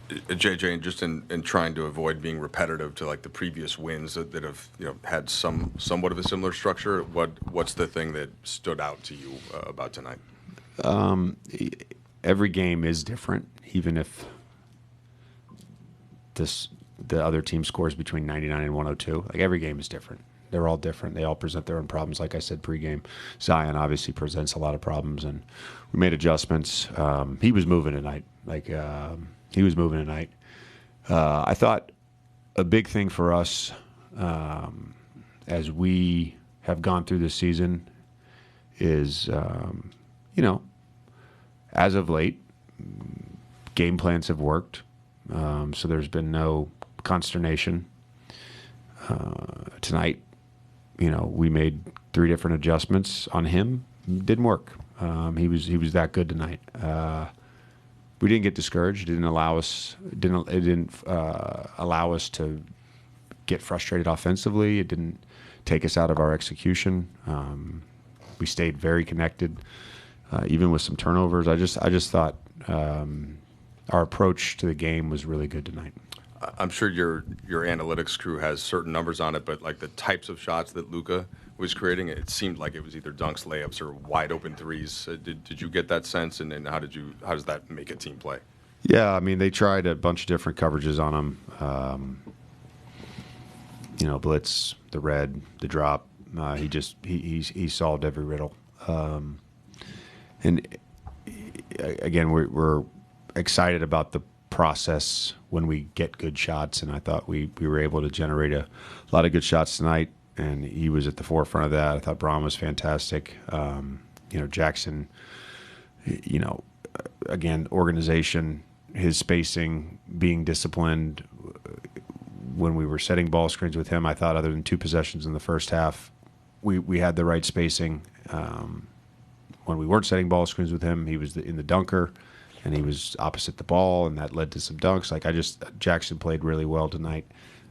JJ, and just in trying to avoid being repetitive to like the previous wins that have had somewhat of a similar structure, what's the thing that stood out to you about tonight? Every game is different, even if the other team scores between 99 and 102. Like, every game is different. They're all different. They all present their own problems. Like I said pregame, Zion obviously presents a lot of problems, and we made adjustments. He was moving tonight. I thought a big thing for us as we have gone through this season is, as of late, game plans have worked. So there's been no consternation. Tonight, we made 3 different adjustments on him. Didn't work. He was that good tonight. We didn't get discouraged. It didn't allow us to get frustrated offensively. It didn't take us out of our execution. We stayed very connected, even with some turnovers. I just thought our approach to the game was really good tonight. I'm sure your analytics crew has certain numbers on it, but like the types of shots that Luka was creating, it seemed like it was either dunks, layups, or wide open threes. Did you get that sense, and how does that make a team play? Yeah, I mean, they tried a bunch of different coverages on him. Blitz, the red, the drop. He solved every riddle. And again, we're excited about the process when we get good shots, and I thought we were able to generate a lot of good shots tonight, and he was at the forefront of that. I thought Braun was fantastic. Jackson, again, organization, his spacing, being disciplined. When we were setting ball screens with him, I thought other than 2 possessions in the first half, we had the right spacing. When we weren't setting ball screens with him, he was in the dunker, and he was opposite the ball, and that led to some dunks. Jackson played really well tonight.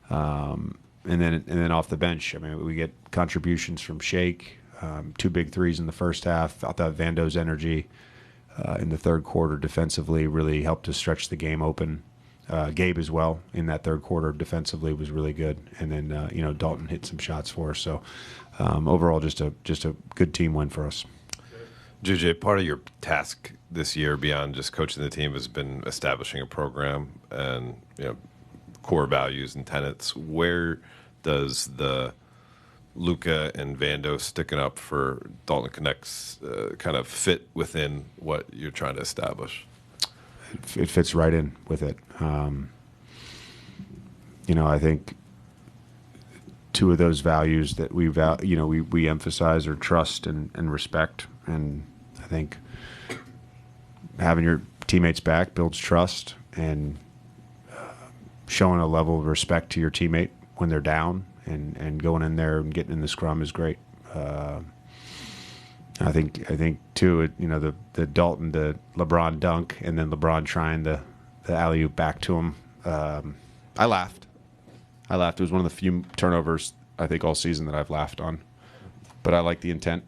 And then off the bench, I mean, we get contributions from Shake, 2 big threes in the first half. I thought Vando's energy in the third quarter defensively really helped us stretch the game open. Gabe as well in that third quarter defensively was really good, and then Dalton hit some shots for us. So overall, just a good team win for us. JJ, part of your task this year beyond just coaching the team has been establishing a program and core values and tenets. Where does the Luka and Vando sticking up for Dalton Connects kind of fit within what you're trying to establish? It fits right in with it. I think 2 of those values that we emphasize are trust and respect. And I think having your teammates back builds trust, and showing a level of respect to your teammate when they're down and going in there and getting in the scrum is great. I think too, the Dalton, the LeBron dunk, and then LeBron trying the alley-oop back to him. I laughed. It was one of the few turnovers I think all season that I've laughed on. But I like the intent.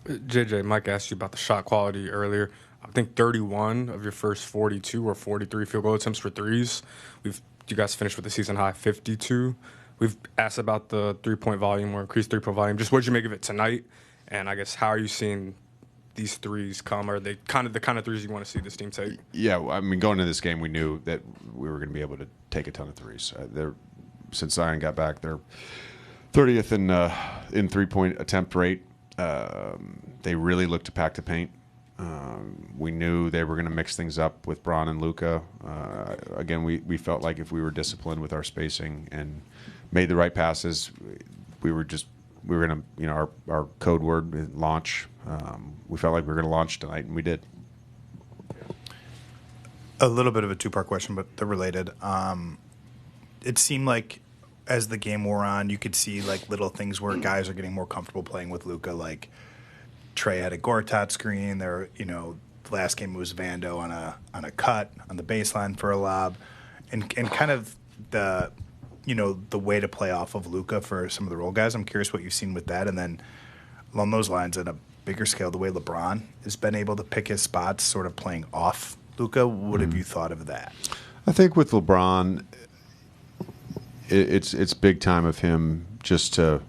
JJ, Mike asked you about the shot quality earlier. I think 31 of your first 42 or 43 field goal attempts for threes. You guys finished with the season high 52. We've asked about the 3-point volume or increased 3-point volume. Just what did you make of it tonight? And I guess how are you seeing these threes come? Are they the kind of threes you want to see this team take? Yeah, I mean, going into this game, we knew that we were going to be able to take a ton of threes. Since Zion got back, they're 30th in 3-point attempt rate. They really looked to pack the paint. We knew they were going to mix things up with Braun and Luka. Again, we felt like if we were disciplined with our spacing and made the right passes, we were going to, our code word, launch. We felt like we were going to launch tonight, and we did. A little bit of a 2-part question, but they're related. It seemed like as the game wore on, you could see like little things where guys are getting more comfortable playing with Luka. Like Trey had a Gortat screen. The last game was Vando on a cut on the baseline for a lob, and kind of the way to play off of Luka for some of the role guys. I'm curious what you've seen with that, and then along those lines, and bigger scale, the way LeBron has been able to pick his spots, sort of playing off Luka. What have you thought of that? I think with LeBron, it's big time of him just to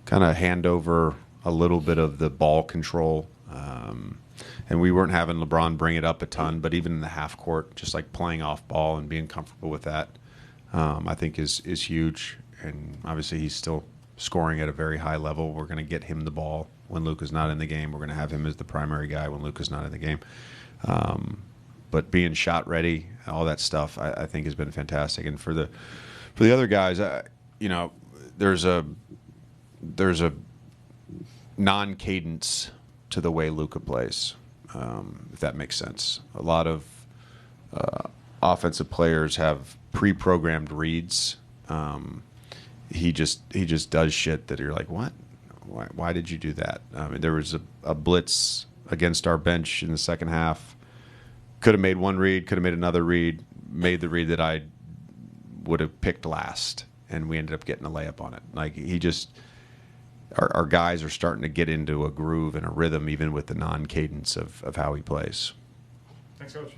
kind of hand over a little bit of the ball control. And we weren't having LeBron bring it up a ton, but even in the half court, just like playing off ball and being comfortable with that, I think is huge. And obviously he's still scoring at a very high level. We're going to get him the ball when Luka's not in the game. We're going to have him as the primary guy when Luka's not in the game. But being shot ready, all that stuff, I think has been fantastic. And for the other guys, there's a non-cadence to the way Luka plays, if that makes sense. A lot of offensive players have pre-programmed reads. He just does shit that you're like, what? Why did you do that? There was a blitz against our bench in the second half. Could have made one read, could have made another read, made the read that I would have picked last, and we ended up getting a layup on it. Like our guys are starting to get into a groove and a rhythm, even with the non-cadence of how he plays. Thanks, Coach.